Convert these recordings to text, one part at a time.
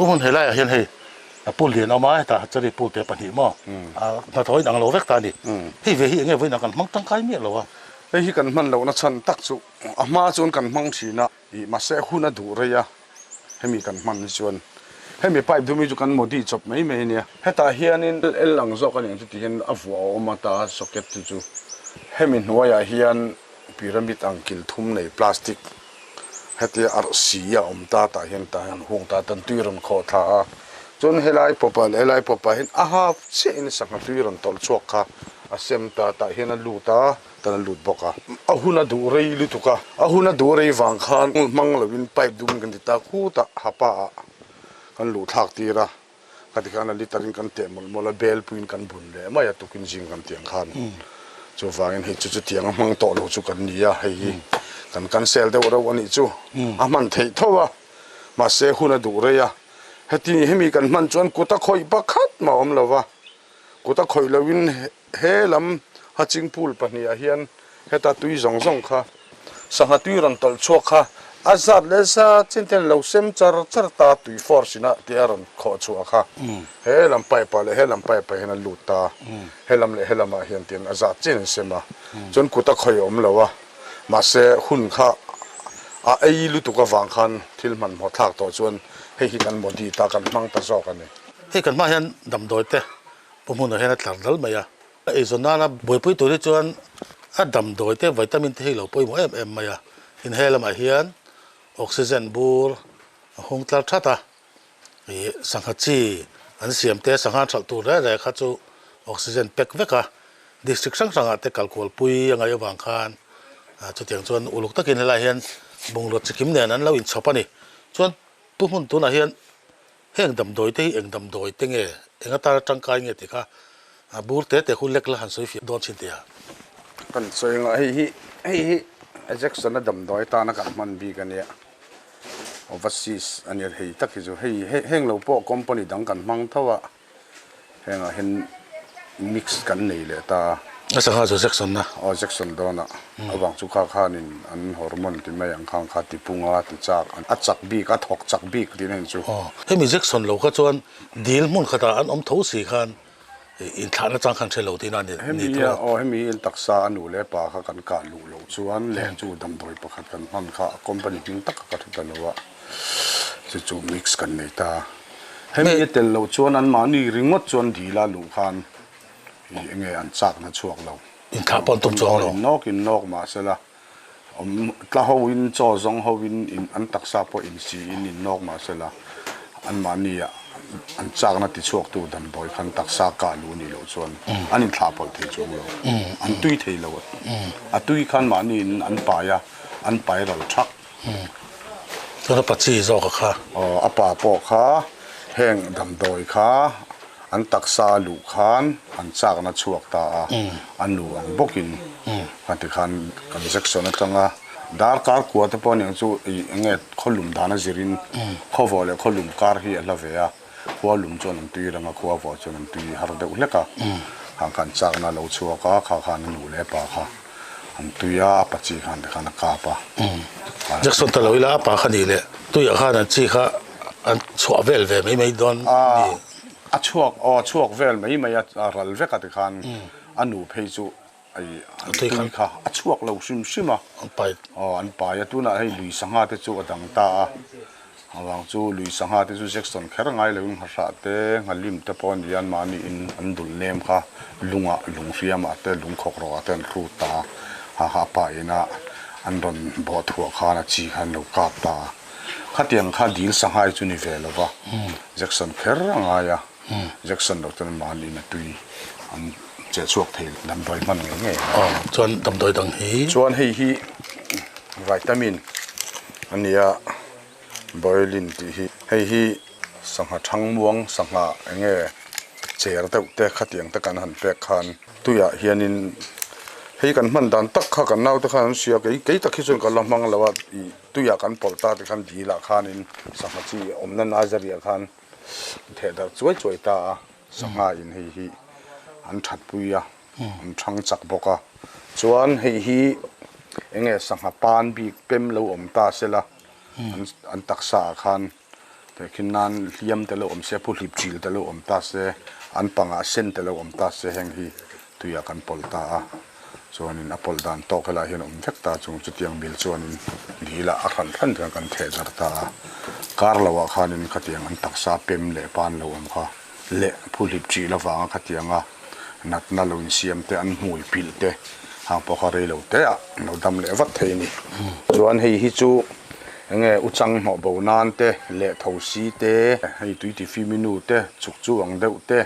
พวกมันเห็นไรเห็นเฮ้ปูเหรียญเอาไม้แต่จะได้ปูเตะปัญหาหม้อถ้าถอยหนังเราเวกตาดิที่เวทีเงี้ยเวนักกันมังตั้งใครเมียหรอวะไอ้ที่กันมันเรานะฉันตักสุอามาจนกันมังสีนะอีมาเสียหุ่นดูเรียให้มีกันมันชวนให้มีไปดูมีจุกันโมดีจบไม่เนี่ยให้ตาเฮียนี่หลังจอกันอย่างที่เห็นอฟัวออกมาตาสเก็ตจู่ให้มีหัวยาเฮียนพีระมิดอังกิลทุ่มในพลาสติกให้ที่อาร์ซีอมตาเห็นตาเห็นหงตาตันตุยรันขอท่าจนเฮลัยปปเห็นอาฮาเสียนสังตุยรันตอลชวกค่ะอาเซมตาเห็นลูตาตอนลุดบอกอ่ะอาหุนาดูเรียลุตุกะอาหุนาดูเรียวังขันมังลวินไปดูมันกันติตาคู่ตาฮับปะกันลุดทักตีระกติการลิตารินกันเตะมลเบลปุยกันบุญเลยไม่อยากตุกินจริงกันเตียงขันจู่ฟังเห็นจู่เตียงมังโตลุจุกันนี่อะให้กันเซลเดวเราวันนี้จู่อามันเททัวมาเสหุนาดูเรียให้ที่นี่ให้มีกันมันจวนกูตะคอยบักขัดมาอมละวะกูตะคอยลวินเฮลัมฮัจิงพูลปนีอาเฮียนเฮตาตุยซงค่ะสังหตุยรันตลชวกค่ะอาซาดเลซาจินเทนเลวเซมจาร์ตาตุยฟอร์สินะที่อารันขอชวกค่ะเฮลัมไปเลยเฮลัมไปเฮนันลูตาเฮลัมอาเฮียนเตียนอาซาดจินเซมาจนกูตะคอยอมละวะมาเสหุ่นค่ะไอ้ลุตุกวังคันที่มันหมดทักต่อจวนให้กันบดีตากันมั่งตาจอกันเนี่ยให้กันมาเห็นดำโดยเตะผมมุ่งเห็นหลังดลไหมอะไอ้ส่วนนั้นบ่อยปุ้ยตัวที่จวนดำโดยเตะวิตามินที่เราปุ้ยหมดไหมอะเห็นเฮลมาเฮียนออกซิเจนบูร์หงตาชัดอ่ะสังหารจีอันเสียมเตะสังหารชัดตัวได้เลยข้าจูออกซิเจนเป็กเวกะดิสตริกสังหารเตะกัลโคลปุ้ยยังไงบางคันจุดอย่างจวนอุลุกตะกินอะไรเห็นบุงรถสกิมเนี่ยนั้นเราอินชอบปะนี่จวนพวกมันตัวนั้นเห็นเฮงดำโดยที่เองดำโดยที่เงี้ยเองก็ตาจังกายเงี้ยที่ค่ะบูร์เตะแต่คุณเล็กละหันสวยฟิโดนชินเตียกันสวยงามไอ้แจ็คสันน่ะดำดอยตานักมันบีกันเนี่ยโอเวอร์ซีสอันนี้ให้ตักที่จะให้เราพวกคอมพานีดังกันมั่งเท่าว่าเห็นมิกซ์กันนี่เลยตาสังหารแจ็คสันนะแจ็คสันโดนอ่ะระหว่างจุกข้านินอันฮอร์โมนที่ไม่ยังข้างขาติปุงอาติจากอัดจักบีกอัดหอกจักบีกที่นั่นจู่ให้มีแจ็คสันเราก็จวนดีลมุ่งขดาอันทุ่สีคันอินทานะจังคันเชลล์ที่นั่นเนี่ยให้มีอินตักษาหนูเล่ป่าข้ากันการหลูเหลาชวนแหล่งจูดำโดยประคัดกันมันข้าคอมพานีจึงตักกัดกันว่าจู่มิกซ์กันในตาให้มีเตลเหลาชวนอันมานี่ริงวัดชวนดีละหลูคันยังไงอันจากนั้นช่วงเราอินทาปนตุ้มจองเราอินนอกมาเสละถ้าเขาวินจ่อจงเขาวินอันตักษาพออินซีอินนอกมาเสละอันมานี่อ่ะอันจากนั้นติดช่วงตัวดำโดยคันตักษาการลูนี่เราชวนอันนี้ท้าพอที่ช่วงเราอันตุยเทเราอันตุยคันมานี่อันไปเราชักแล้วปัจจัยจอกค่ะป่าปอกค่ะแห้งดำโดยค่ะอันตักษาลูกขันอันจากนั้นช่วงตาอันลูกอันบกินกันที่ขันกันเซ็กซ์นั่นจังอ่ะดาร์การขวดที่ปนอย่างจู่เงี้ยขลุ่มดานะจิรินข้าวฟอเลยขลุ่มการที่ละเวียขวดลุ่มจนตุยรังขวดฟอจนตุยฮาร์เดอุเล็กอ่ะหางกันจากนั้นเราช่วงก็ข้านันลูเล็บปะค่ะอันตุยอาปัจจัยขันที่ขันกาปะจากส่วนตะลุยละปะขันนี่เลยตุยข้านั่นจีข้าอันชัวเวลเวไม่โดนช่วงเวลไม่รัลเวกติขันอันนูเพจูไอ้ตุยค่ะช่วงเราชิมอ่ะอันไปตัวนั้นให้ลุยสังหารที่จู่ดังตาหลังจู่ลุยสังหารที่จู่เซ็กซ์แค่ไงเลยหัศเตงลิมเตปอนยันมานี่อันดุลเนมค่ะลุงเฟียมาเตลุงขกรอเตนรูตาหาไปนะอันโดนบอดหัวข้านะจีขันลูกกาตาข้าเตียงข้าดีลสังหารจุนิเวลวะเซ็กซ์แค่ไงอ่ะแจ็คสันเราจะมาลีนตุยอันเจ้าช่วงเทลดำโดยมันไงชวนดำโดยดังฮีชวนให้ฮีวิตามินอันนี้อะบอยลินที่ฮีให้ฮีสังหารช่างม่วงสังหารไงเจอแต่แต่ขัดยังตะกันหันแปกขันตุยเฮียนินให้กันมันดันตักข้ากันน่าตะขันเสียกี่ตะคิดส่วนกันละมังละว่าตุยกันปอลตาตะขันดีละขันินสังหารที่อมนันอาจารีขันเทดช่วยตาสังหารให้อันชัดปุยอันช่างจักบกชวนให้เองสังหารปานบีเต็มเราอมตาเสละอันตักษาคันที่ แต่ขินนานเลี้ยมแต่ละอมเสียผู้หลิบจิลแต่ละอมตาเสอันปังอาเส้นแต่ละอมตาเสแห่งฮีตุยกันปอลตาส่วนนี้อปอลดานโตกันละเห็นอมเฟกตาจงจุดยังบิลส่วนนี้ดีละอาคันทันกันเทจัรตาการละว่าขานินขัดยังอันตักซาเปมเละปานละอมค่ะเละผู้หลิบจิละฟังขัดยังนัดนาลุนเสียมแต่อันมวยปิลเตหางปอกเรลเตะเราดำเละวัดเทนี่ส่วนให้ฮิจูเงี้ยอุจังหมอบนานเตะเละทาวซีเตะให้ตุยที่ฟิมินูเตะจุกจูอังเดวเตะ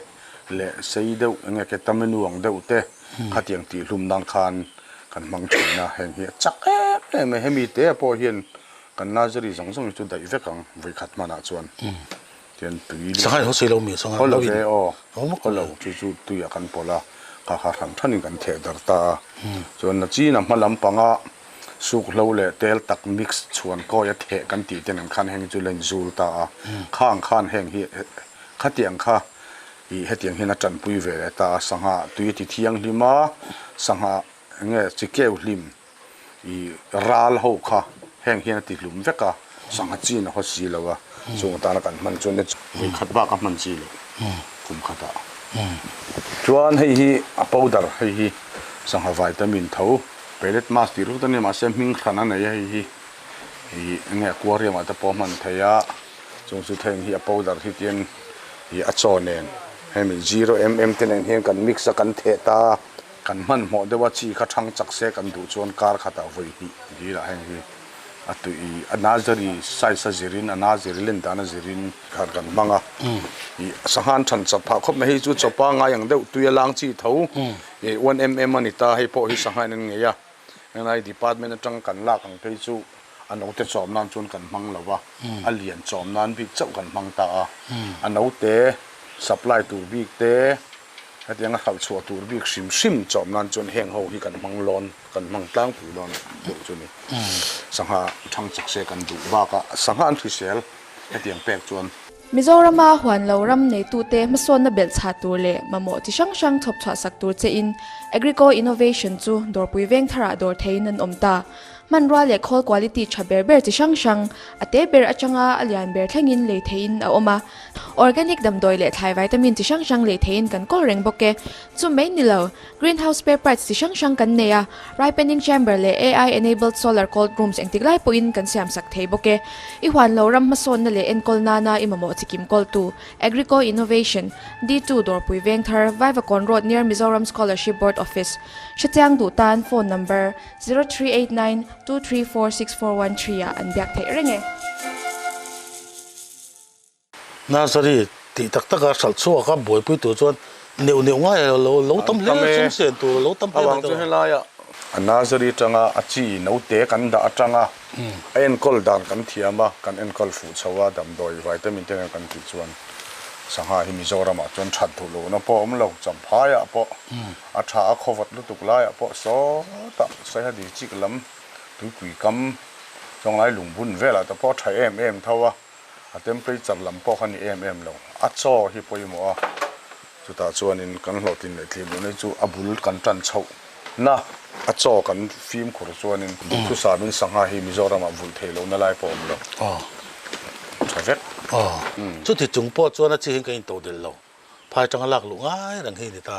เละเซยเดวเงี้ยแกตามินูอังเดวเตะขัดยังตีลุมดังคานกันมังชนะแห่งเฮียจักเอ๊ะไม่ให้มีเตะพอเห็นกันน่าจะรีสังสมจุดใดเฟกังไว้ขัดมาหน้าชวนเทียนตุยสังหารเขาสิเรามีสังหารเขาเรา วิน เอ๋อเขาเราจู่ๆตุยกันพอละข้าหาทันทันกันเทดตาส่วนจีนมาลำปังสุกเราเลยเตลตักมิกซ์ชวนก็ยัดเทกันตีเต็มขันแห่งจุเลนจูลตาข้างขันแห่งเฮขัดเตียงข้าอีเฮตียงเฮนัจันปุยเวลตาสังหาตุยที่เที่ยงลิมาสังหาเงี้ยสิเกวลิมอีราลหูข้าแห่งเฮนติลุมเวกะสังหาจีนเขาสีแล้ววะส่งตาละกันมันจนเนี่ยขัดบ้ากับมันสีเลยคุมขัดชวนให้ฮีอัปปดาร์ให้ฮีสังหาวิตามินเท่าเปิดมาสติรู้ตัวนี้มาเส้นมิงขนาดไหนฮีเนี่ยกัวเรียมาแต่พอมันเทียจงสุดท้ายฮีอัปปดาร์ที่เตียนฮีอัดโซเนนให้มัน0 mm เตียนเฮียกันมิกซ์กันเทตากันมันหมดเดี๋ยวชีขัดช่างจักเสกันดูชวนการขัดเอาไว้ฮีละให้ฮีอัตุอีอันนาจารีไซส์จิรินอันนาจารีเลนตานาจารินขัดกันบ้างอีสังหารฉันจะพาคบไม่ให้จุดจะป้างอย่างเดียวตัวอย่างลังจีเท่า1 mm มันนี่ตาให้พอให้สังหารนั่นไงยะในดีพาร์ตเมนต์จังกันลากกันไปจู่อันนู้นจะจอมนั้นจนกันมังแล้ววะอันเลียนจอมนั้นพิจกันมังตาอันนู้นเตะซัพพลายตัวบิกเตะถ้าอย่างนั้นเขาชัวตัวบิกซิมจอมนั้นจนแห้งหูที่กันมังร้อนกันมังตั้งผู้ร้อนเดี๋ยวจนนี่สังหารทางจักเสกันดูว่ากะสังหารที่เซลถ้าอย่างแปลกจวนมิโซรามาหวนเรารำในตูเตมาส่วนนเบลชาตัวเล่มาโมที่ช่างทบทวนสักตัวเจอิน Agrico Innovation จูดอร์ปุยเวงทาราดอร์เทนันอมตามันรัวเล่ call quality ชาเบอร์ที่ช่างอเตเบอร์อัจฉงาอเลียนเบอร์ทั้งอินเล่เทอินเอาออกมา Organic ดำโดยเล่ไทยวิตามินที่ช่างเล่เทอินกันก็เร่งบกเกจูไม่นี่แล้ว Greenhouse Paper ที่ช่างกันเนีย Ripening Chamber เล่ AI enabled solar cold rooms เองติกไล่ปุยนกันเสียมสักเทบกเกอีหวนเรารำมาส่วนนั่นเล่ Encol Nana อิมาโมที่กิม Call to Agrico Innovation D2 ดอร์ปุยเวงทาร์ Vivacon Road near Mizoram Scholarship Board Office ชัดแจ้งดูตาน phone number 0389234641 อันเบียกเทเรงน่าสรีตีตักตักสัลซัวครับบ่อยปุ้ยตัวจวนเหนียวง่ายเราต้มเลี้ยงสงเสียตัวเราต้มเลี้ยงตัวให้ลายอันน่าสรีจังอาจีนเอาเตะกันด่าจังเอ็นกอลดันกันเทียมกันเอ็นกอลฟูชาวดำโดยวิตามินเตนกันติดชวนสังหารหิมิโซรามาจนชัดทุลุนะพอมันเราจำพายพออาชาขวัดลุตุกลายพอโซตักใส่ดีจิกลำตุยกุยกำจงไรหลุมบุญเวลาแต่พอใช้เท่าว่าเต็มไปจัดลำพอคันนี้เราอัดโซ่ที่พอยมัวจุดตาชวนนินกันหลอดินเลยทีมนี้จู่อับุลกันจันเช่านะอัดโซ่กันฟิล์มขวดชวนนินทุสามินสังหารหิมิโซรามาบุญเทโลนั่นไล่พอมเราใช่เฟ็ดชุดที่จุงปอจวนนั้นจะเห็นกันอินโตเดลเราภายจังหลักหลวงง่ายดังที่นี่ตา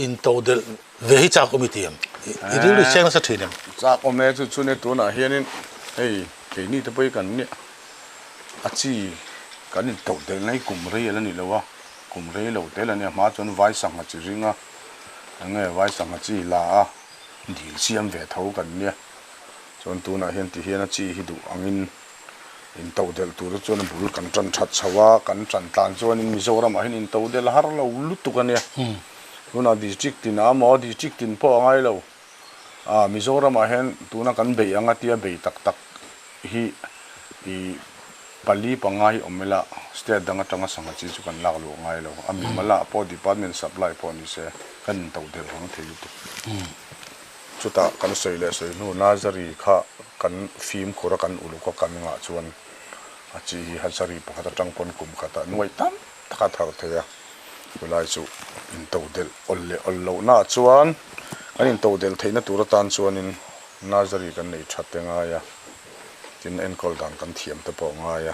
อินโตเดลเวหิจากอมิเตียมอีเรื่องเช่นนั้นสักทีนึงจากอเมริกาชุดนี้ตัวน่ะเฮียนี่เฮ้ยเฮ้ยนี่จะไปกันเนี่ยอาชีกันอินโตเดลในกลุ่มเรียแล้วนี่แล้ววะกลุ่มเรียเราแต่ละเนี่ยมาจนไว้สังหารจริงยังไงไว้สังหารจีลาดีเสียมเวทเท่ากันเนี่ยจนตัวน่ะเห็นที่เฮียนะจีฮิดูอังอินโตเดลตัวจวนบุลกันจันชัดชวากันจันตานจวนมิโซรามาเห็นอินโตเดลฮาร์เราลุตุกันเนี่ยตัวน่ะดิจิกตินมอดิจิกตินพอไงเรามิโซรามาเห็นตัวน่ะกันเบียงอ่ะที่เบียตักฮีปลีปังไงอเมล่าสเตดังจังสังกัดจีกันลักลูไงเรามีมาละพอดีพาร์ตเมนต์ซัพพลายพอนี่เสกันอินโตเดลของเทลุตุจุดตากันสวยเลยสวยนู่นน่าจะรีค่ะกันฟิล์มโครากันอุลุกกันงาชวนอาจีฮัสรีปะขัดจังปนกุมขัดนวยตั้มทักทารเทียเวลาจู่อินโตเดลอลเลอลโลน่าชวนอันอินโตเดลเทนตัวตันชวนอินน่าจะรีกันในชัดเงายจินเอ็นกอลดันกันเทียมตะปองง่าย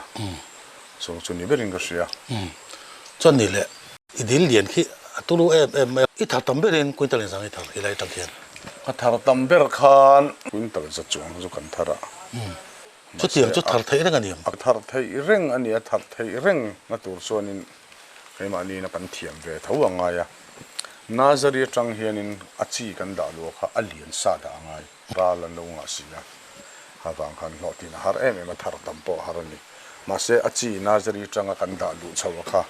so chuni berin ka sia chon ni le idil lian khi tulu em I thar tam berin quintal in sang I thar hilai tang hian a thar tam ber khan quintal za chuang zu kan thara chu tiang chu thar thei rang aniam a thar thei reng ani a thar thei reng na tur chuanin keima ni na kan thiam ve tho anga ya nazari tang hianin achi kan da lo kha alian sa da ngai ra la lo nga sia ha bang khan lo tin har em em thar tam po harani ma se achi nazari tang kan da lu chawa kha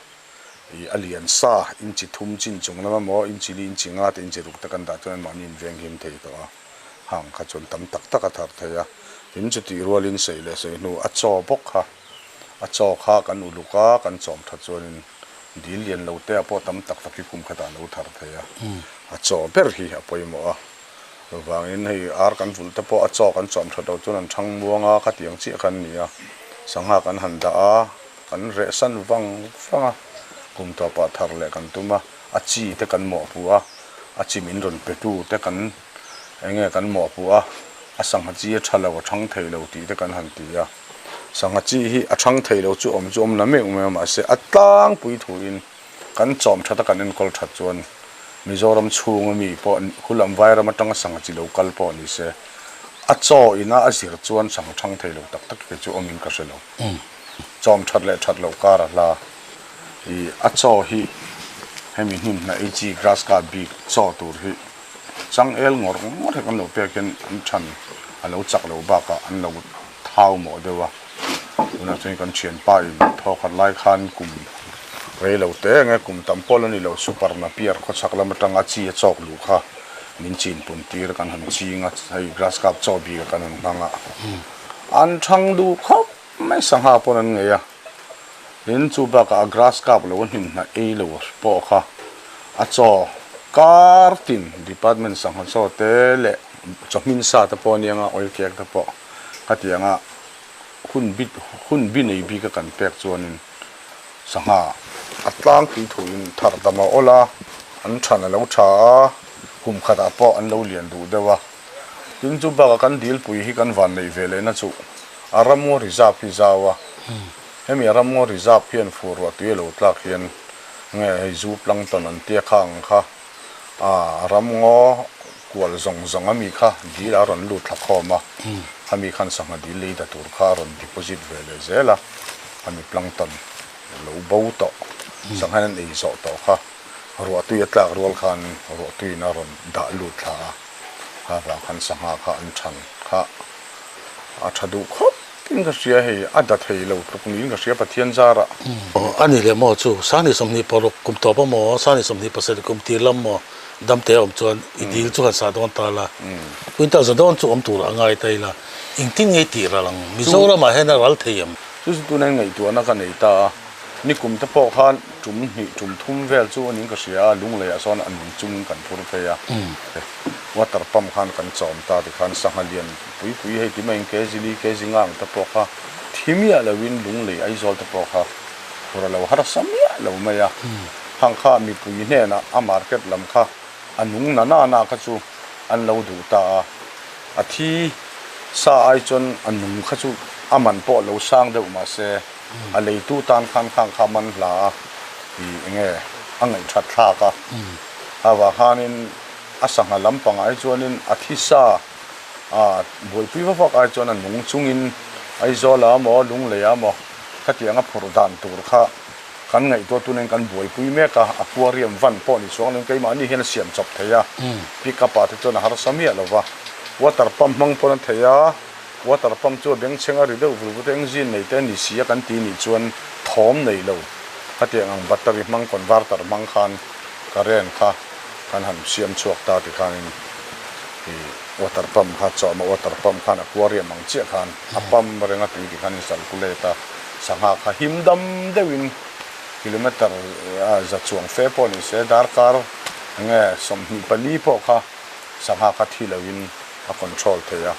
I alian sa inchi thum chin chung na mo inchi lin chinga te inchi ruk ta kan da chuan ma nin veng him thei to hang kha chon tam tak tak a thar theya in chu ti rolin sei le sei nu a chaw bok kha a chaw kha kan uluka kan chom tha chuanin dil lian lo te apo tam tak tak ki kum khata lo thar theya a chaw ber hi a poimo a wangin hei ar kan vul te po a chaw kan chom tha do chuan an thang muanga kha tiang chi kan nia sangha kan handa a kan re san wang fanga kum to pa thar le kan tuma achi te kan mo puwa achi min ron petu te kan enge kan mo puwa asang chi a thala wa thang thei lo ti te kan han ti ya sang chi hi a thang thei lo chu om na me ma se atang pui thu in kan chom tha ta kan en kol tha chuan mizoram chung mi po hulam vairam atang sang chi lo kal po ni se a chaw ina a zir chuan sang thang thei lo tak tak ke chu omin ka se lo chom that lo kara la I a chaw hi hemi hnim na ag grass ka big chaw tur hi chang el ngor kan lo pe ken an than a lo chak lo ba ka an lo thau mo dewa una chen kan chen pa in tho khat lai khan kum re lo te nge kum tam pol ani lo super na pier kho chak lam tanga chi a chok lu kha min chin pum tir kan han chi nga hai grass ka chaw bi kan an hanga an thang du khop mai sang ha pon an nge ya in chu ba ka grass ka lo hin na e lo po kha a chaw kartin department sang han so te le chomin sa ta po ni nga oil kek ta po katianga hun bi nei bi ka kan pek chuanin sanga atlang ti thuin thar dama ola an thana lo tha kum khata po an lo lian du dewa tin chu ba kan dil pui hi kan van nei vele na chu aramo reserve hi zawa hemi aramo reserve hian furwa tu lo tlak hian nge zu plankton an tia khang kha ramngo kwal zong ami kha dil aron lu thla khoma ami khan sanga dil le da tur kha ron deposit vele zela ami plankton lo bo to sanghan ei zo to kha ro tu ya tlak rol khan ro tu na ron da lu thla ha ra khan sanga kha an than kha a thadu khop kin ga sia hei adat hei lo tukung ga sia pathian zara ani le mo chu sani somni por kum to pa mo sani somni pasal kum ti lam mo dam te om chuan idil chu kan sa don ta la quintal za don chu om tur angai tai la ingting ngai ti ra lang mizoram ma hena ral theiam chu tu nai ngai tu na ka nei ta ni kum ta po khan tum thum vel chu anin ka sia lung le ason an chung kan phur pe ya water pump khan kan chom ta ti khan sangalian pui hei ti mai ke jingang ta po kha thimia la win lung le ai zol ta po kha pura lo har samia lo ma ya hang kha mi pui ne na a market lam kha anung na kha chu an lo du ta a thi sa ai chon anung kha chu aman po lo sang de ma se a lei tu tan khan kha man la i nge angai that tha ka awa hanin asanga lampang ai chuanin athisa boi pui va ai chuan an nung chungin ai zola mo lung le mo khatianga phurdan tur kha kan ngai to tunen kan boi pui me ka aquarium van po ni chong len keima ni hen siam chop theya pick up at chuan har samia lova water pump mang pon theya water pump chu beng chenga ri do vu teng jin nei te ni sia kan ti ni chuan thom nei lo khatiang battery mang converter mang khan current kha kan han siam chuak ta ti khanin water pump kha choma water pump khan aquarium mang che khan apam renga ti khan sal kuleta sangha kha himdam dewin kilometer za chuang fe po ni se dar kar nge somni pani po kha sangha kha thilawin a control theya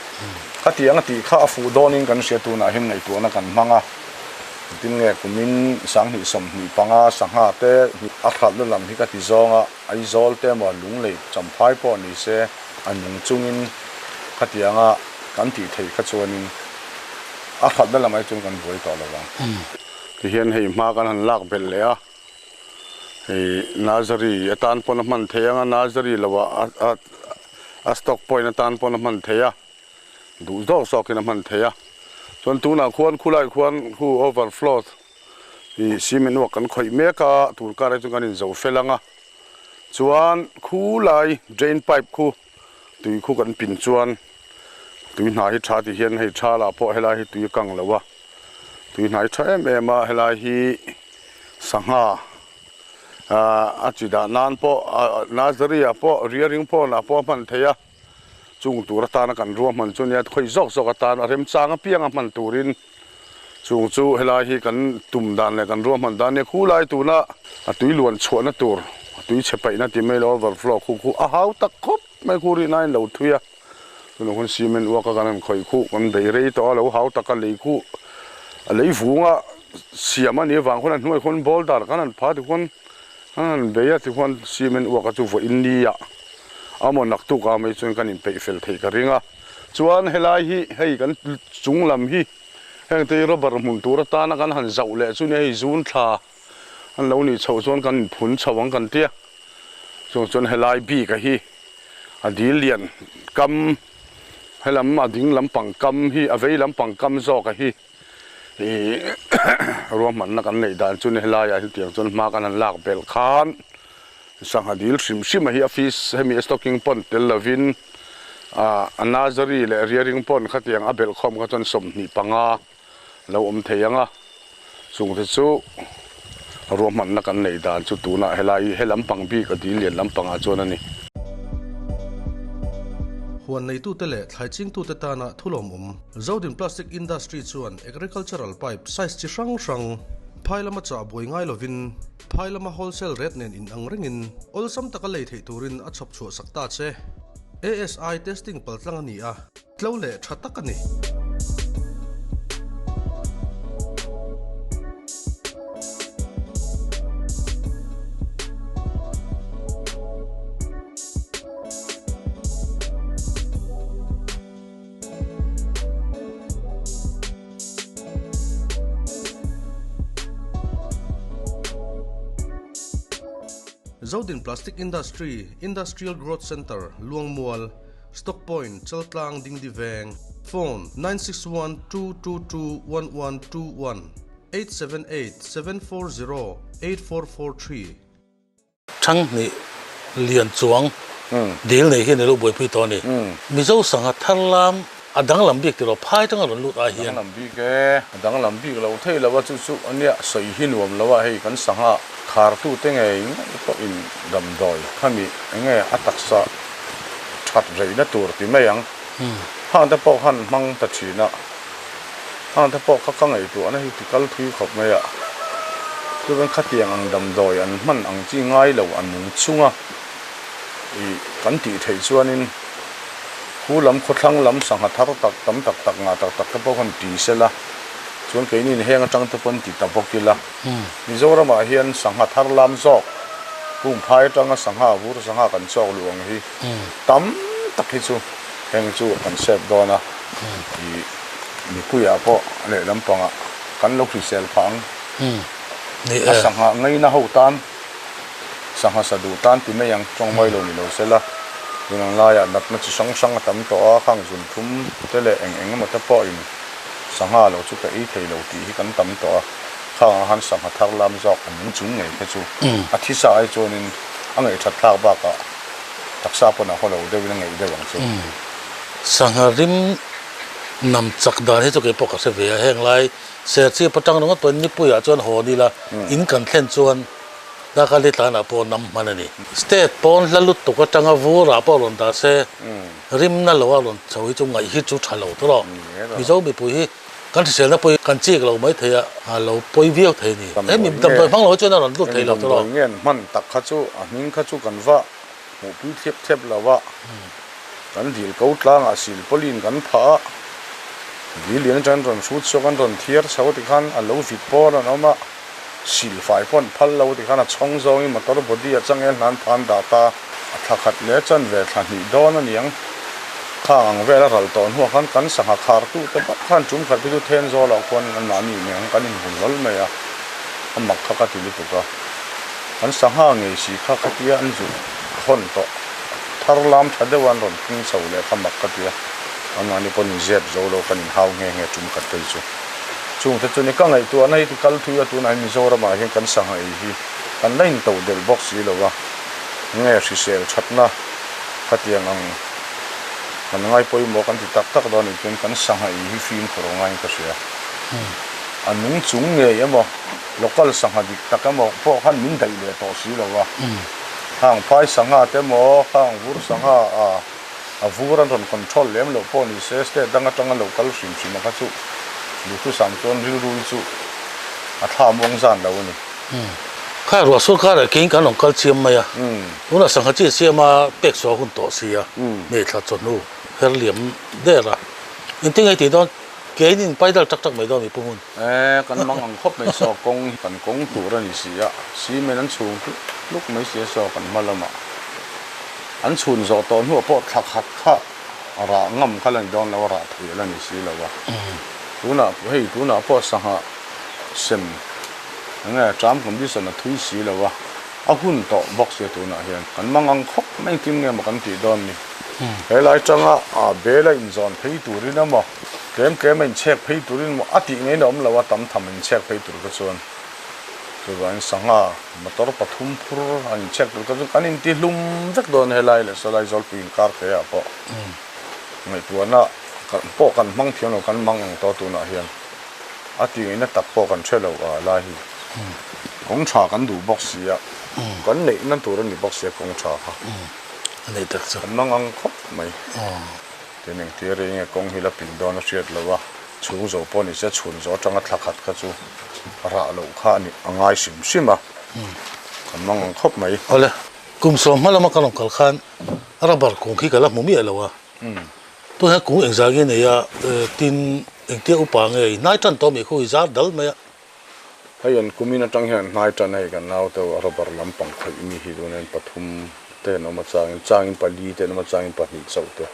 khatiang ti kha fu donin kan se tu na him nei tu na kan manga tin nge kumin sang ni somni panga sangha te a khat lo lam hi ka ti zonga ai zol te mo lung le champhai po ni se anung chungin khatianga kan ti thei kha chuanin a khat lo lam ai chung kan boi to lo wa hiền hay mà cái hắn lạc bel lẽ thì nazari tan pon man thea nazari lawa a stock point tan pon man thea du do so kin man thea chon tu na khuan khulai khuan khu overflow thì cement wa kan khoi me ka tur ka re chu kan in zo felanga chuan khu lai drain pipe khu tui khu kan pin chuan tui na hi tha ti hian hei tha la po hela hi tui kang lawa tui nai tha em ma hela hi sangha a chi da nan po nazari a po rearing po na po man theya chung tur ta na kan ro man chu nia khoi zok zok ta na rem chang a piang a man turin chung chu hela hi kan tum dan le kan ro man dan ne khu lai tu na a tui luan chhuana tur tui chepai na ti mai overflow khu a hau tak khop mai khu ri nai lo thuya tuna hun cement wa ka kan khoi khu kan dei rei to lo hau tak ka lei khu a lei vunga siam ani wang khon an hnuai khon bol dar kan an pha ti khon an beya ti khon cement wa ka chu vo india amo nak tu ka mai chun kan in pe fel thei ka ringa chuan helai hi hei kan chung lam hi heng te rubber mun tur ta na kan han zau le chu nei zun thla an lo ni chho chuan kan phun chawang kan tia chuan helai bi ka hi a dil lian kam helam ma ding lampang kam hi avei lampang kam zo ka hi ruam man na kan nei dan chun helai a tiang chun ma kan an lak bel khan sang hadil sim hi office hemi stocking pon tel lovin anazari le rearing pon khatiang abel khom ka chon som ni panga lo om theyanga chung the chu ruam man na kan nei dan chu tu na helai helam pang bi ka dil lian lampang a chon ani huan nei tu tele thlai ching tu te ta na thulom zodin plastic industry chuan agricultural pipe size chi rang phailama cha boi ngai lovin phailama wholesale rate nen in angringin olsam taka lei thei turin a chhop chu sakta che ASI testing paltlang ani a tlole thatak ani Zodin Plastic Industry Industrial Growth Center Luangmual Stock Point Chaltlang Dingdiveng Phone 961-222-1121 878-740-8443 Chang ni lian chuang dil nei hian lo boi pui to ni mizo sanga tharlam adang lambi ti ro phai tang ron lut a hian lambi ke adang lambi lo thei lawa chu chu ania soi hinuam lawa hei kan sanga khar tu te ngai to in dam doi khami nge ataksa that rei na tur ti mai ang han ta po han mang ta china han ta po kha ka ngai tu ana hi ti kal thui khop mai a chu ban khatiang ang dam doi an man ang chi ngai lo an mung chunga I kan ti thei chuanin hulam khotlang lam sangha thar tak tam tak tak nga tak tak po kan ti sela chuan ke ni heng atang te pon ti ta bokila Mizoram a hian sangha thar lam zok kum phai tanga sangha bur sangha kan chok luang hi tam tak hi chu heng chu concept dona ni puya po le lampanga kan lo sel phang ni sangha ngai na ho tan sangha sadu tan ti me yang chong mai lo ni lo sela dunang la ya nat ma chi sang tam to a khang zun thum tele eng ma ta po in sangha lo chu ka I thei lo ti hi kan tam to khang han sangha thar lam zok an chung ngai ka chu a thi sa ai chonin angai that thak ba ka taksa po na holo de win ngai de wang chu sanga rim nam chak dan he chu ke po ka se ve heng lai se chi patang no to ni puya chuan ho ni la in kan thlen chuan da ka le tana po nam manani state pon lalut to ka tanga vura po ron da se rim na lo ron chawi chu ngai hi chu thalo to ro mi zo mi pu hi kan se na poi kan chi lo mai theya a lo poi viau the ni em mi dam doi phang lo chu na ron lut thei lo to ro ngen man tak kha chu a ning kha chu kan wa mu pu thep lawa kan dil ko tlang a sil polin kan pha dil lian chan ron shoot so kan ron thiar sau ti khan a lo vit por an oma sil fai pon phal lo ti khan a chong zo I motor body a changel nan phan data a thakhat le chan ve thlan hi don aniang khang vela ral ton hu kan sangha khar tu te khan chum khar tu then zo lo kon an na ni meng kan in hun lol me ya amak khaka tili tuka an sangha nge si khaka tia an zu hon to tharlam thadewan ron king chole khamak katia anani pon zet zolo kan hau nge tum khat te chu chung te chuni ka ngai tu anai ti kal thuya tu nai mi zora ma hen kan sangha hi kan lain to del box hi lowa nge si sel thatna katia ngang kan ngai poi mo kan ti tak tak don in kan sangha hi film khorongai ka sia anung chung nge yamo local sangha dik takamo po han min dai le to si lowa hang phai sangha te mo hang vur sangha a vuran ron control lem lo po ni se ste danga tanga local sim sim ka chu lu tu sam ton ril ru chu a tha mong zan lo ni khai ro so kha ra king kan ong kal chiam maya una sangha chi siama pek so hun to sia me thla chonu her liam de ra in ting ai ti don ke nin pai dal tak tak mai do mi pumun kan mang ang khop mai so kong kan kong tu ra ni sia si men an chung lúc mấy xe so kan malama an chun zo ton hu po thak khat kha ara ngam khalan don la ra thui la ni si lawa tuna po sangha sem nga tram condition na thui si lawa a hun to box ye tuna hian kan mangang khop mai tim nge ma kan ti don ni he lai changa a be la in zon phei turin ama kem in check phei turin mo ati nge nom lawa tam tham in check phei tur ka chon tuan sangha motor pathum phur an check ka chu kan in ti hlum jak don helai le salai zol pin kar ke a po ngai tuana kan po kan mang thian kan mang to tu na hian ati ina tak po kan chelo a la hi kong cha kan du box ya kan nei nan tur ni box ya kong cha ha nei tak chu kan mang ang khop mai teneng ti re nge kong hila pin don a shet lawa chu zo po ni se chhun zo tanga thakhat ka chu ra lo kha ni angai sim sima kan mang khop mai ole kum som malama kan kal khan rabar kong khi kala mumi alawa to ha ku exagi ne ya tin engte upa nge nai tan to me khu izar dal me hayan kumina tang hian nai tan nei kan naw to rabar lampang khai mi hi donen pathum te no ma changin pali te no ma changin pahni chaute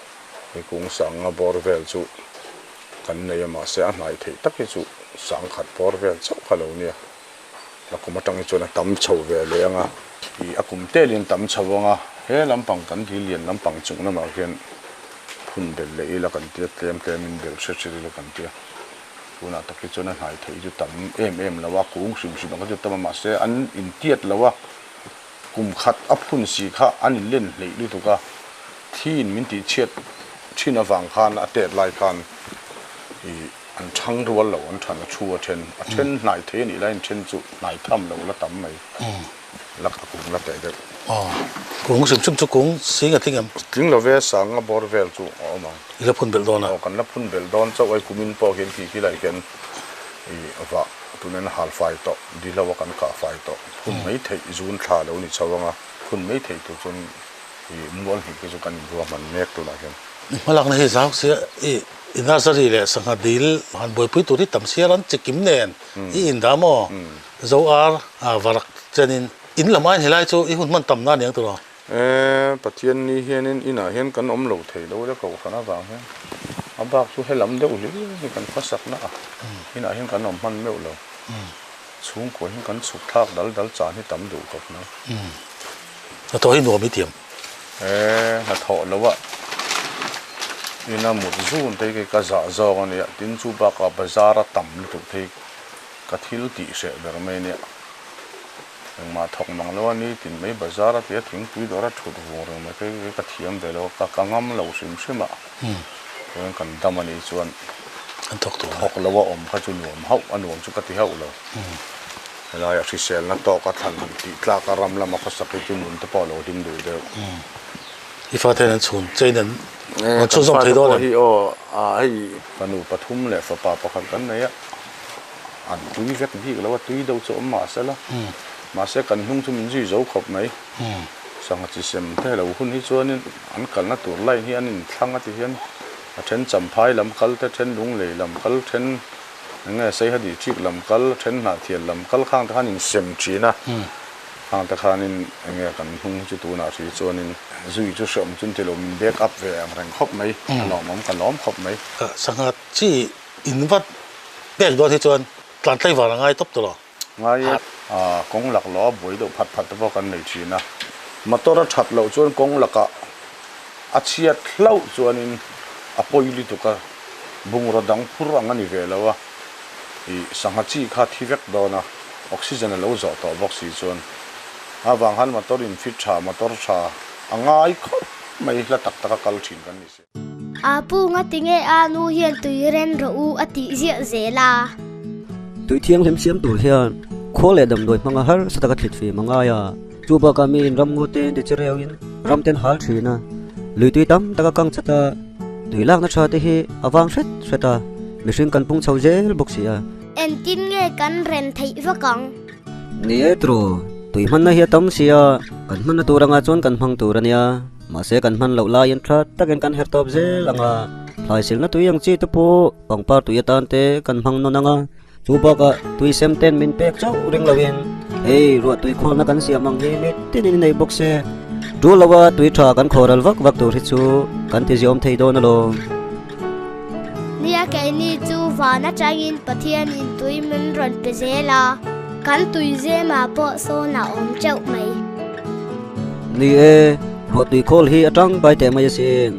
ni kung sanga borvel chu kan nei ma se a nai thei tak chu sang khat borvel chau khalo nia la kuma tang chu na tam chho ve le anga I akum te lin tam chho nga he lampang kan di lian lampang chung na ma hian phun bel le ila kan ti tlem min bel se chiri lo kan ti kuna takki chu na nai thei chu tam em lawa kung sim sim ka chu tam ma se an in tiat lawa kum khat a phun si kha an len le lu tu ka thin min ti chet china wang khan a tet lai khan I an thang rual lo an than chu a then nai the ni lain then chu nai tham lo la tam mai lak kum la te de kung sim chu kung singa tingam ting lo ve sang a bor vel chu o ma ila phun bel dona kan la phun bel don chaw ai kumin po gen ki lai ken I ava tunen hal fai to di lo kan ka fai to phun mai thei zun thla lo ni chawanga phun mai thei tu chun I mol hi ke chu kan ruwa man mek tu la ken malak na he zau se nursery le sangha dil han boy pui tu ri tam sialan chekim nen I indamo zo ar varak chanin in lamai helai chu I hun man tam na neng tu ro pathian ni hianin ina hian kan om lo thei lo le ko khana wang hian abak chu helam deuh li ni kan phasak na ina hian kan om man meu lo chung ko hian kan chuk thak dal cha ni tam du kop na to hi no mi tiam na tho lo wa ina mut zun te ke ka za zo ni tin chu ba ka bazara tam lu tu thei ka thil ti se ber mai ne ma thok mang lo ni tin mai bazara te thing pui dora thut wo ro ma ke ka thiam ve lo ka kangam lo sim sima wen kan damani chuan an thok tu thok lo wa om kha chu nuam hau anuam chu ka ti hau lo la ya si sel na to ka than ti tla ka ram la ma kha sak ti mun te pa lo dim du de I fa ten chun cheinen on chu zong thei do le hi o ai kanu pathum le fa pa khan kan nei an tui vek hi lo wa tui do chu ma sa la ma se kan hung chu min ji zo khop mai sanga chi sem te lo hun hi chuan an kal na tur lai hi anin thanga ti hian a then cham phai lam kal te then lung le lam kal then nge sei ha di thik lam kal then na thian lam kal khang ta hanin sem china hang ta khanin nge kan hung chu tu na ri chuanin zui chu som chun te lo min back up ve ang rang khop mai lom om kan lom khop mai sangha chi in wat pek do thi chuan tlan tai war ngai top to lo ngay công lạc ló buổi đầu phát vào căn này chỉ na motor chặt lâu chuan công lạc à chiết lâu chuan in apoi li tu ka bung ra dang phur ang ani ve lawa I sangha chi kha thivek do na oxygen lo zo to box si chuan awang han motor in fit tha motor tha angai khop mai la tak tak kal thin kan ni se apu nga tinge anu hian tuiren ro u ati zia zela tui thiang lem siam tur hian khole dam doi manga har sataka thit fi manga ya chuba kami ram ngote de chereu in ram ten hal thina lui tui tam taka kang chata tui lak na tha te hi awang hret hreta mihring kan pung chho zel boxia en tin nge kan ren thei vakang ni etro tui man na hi tam sia kan man na turanga chon kan hmang turania ma se kan man lo la yan thra taken kan her top zel anga thlai sil na tui ang chi te po pangpar tui atan te kan hmang no nanga chuba ka tui sem ten min pek chau ring lawin hey ro tui khol na kan siam ang hi mit tin nei boxe du lawa tui tha kan khoral vak tur hi chu kan ti ziom thei do na lo nia ke ni chu wana changin pathian in tui min ron pe zela kan tui ze ma po so na om chau mai ni e ro tui khol hi atang bai te mai sin